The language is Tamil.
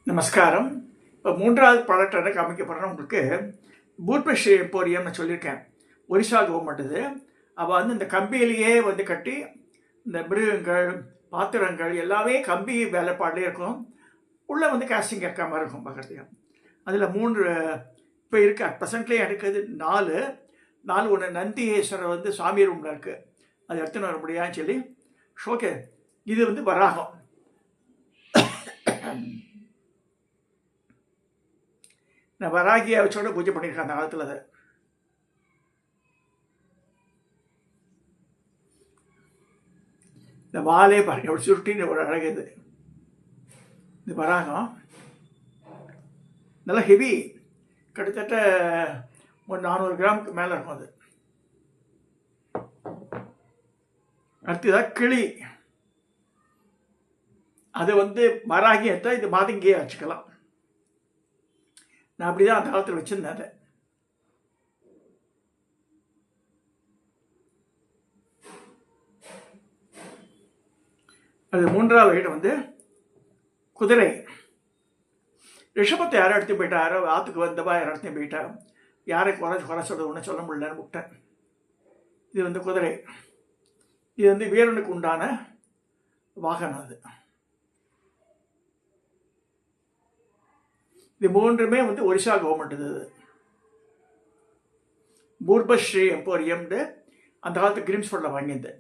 நமஸ்காரம். இப்போ மூன்றாவது ப்ராடக்ட் காமிக்க போகிறேன்னா உங்களுக்கு பூட்பஸ்ரீ எம்போரியம்னு சொல்லியிருக்கேன். ஒரிசா கவர்மெண்ட்டுது. அவள் வந்து இந்த கம்பியிலேயே வந்து கட்டி இந்த மிருகங்கள் பாத்திரங்கள் எல்லாமே கம்பி வேலைப்பாடுலேயே இருக்கும். உள்ளே வந்து கேஸ்டிங் கேட்க மாதிரி இருக்கும் பார்க்குறதுக்கு. அதில் 3 இப்போ இருக்குது. அட் ப்ரெசண்ட்லேயே எடுக்கிறது 4 ஒன்று நந்தியேஸ்வரர் வந்து சாமி ரூமில் இருக்குது. அது எடுத்துன்னு வர முடியாதுன்னு சொல்லி ஓகே. இது வந்து வராகம். நான் வராகியை வச்சோட பூஜை பண்ணியிருக்கேன் அந்த காலத்தில். அதை இந்த வாலே பாருங்க ஒரு சுருட்டின்னு ஒரு அழகு. இது வராகம் நல்லா ஹெவி, கிட்டத்தட்ட ஒரு 400 கிராமுக்கு மேலே இருக்கும். அது அடுத்ததாக கிளி, அது வந்து வராகி எடுத்தால் இது மாதங்கியே வச்சுக்கலாம். நான் அப்படி தான் அந்த காலத்தில் வச்சுருந்தேன். அதை அது 3வது ஐட்டம் வந்து குதிரை. ரிஷபத்தை யாரும் எடுத்து போயிட்டா, யாரோ ஆற்றுக்கு வந்தவா யாரும் எடுத்து போயிட்டா, யாரை குறை சொல்றது ஒன்றும் சொல்ல முடியலன்னு விட்டேன். இது வந்து குதிரை. இது வந்து வீரனுக்கு உண்டான வாகனம். அது இது 3மே வந்து ஒரிசா கவர்மெண்ட். இது பூட்பஸ்ரீ எம்போரியம்னு அந்த காலத்து கிரீம்ஸ்போர்ட்டில் வாங்கியிருந்தேன்.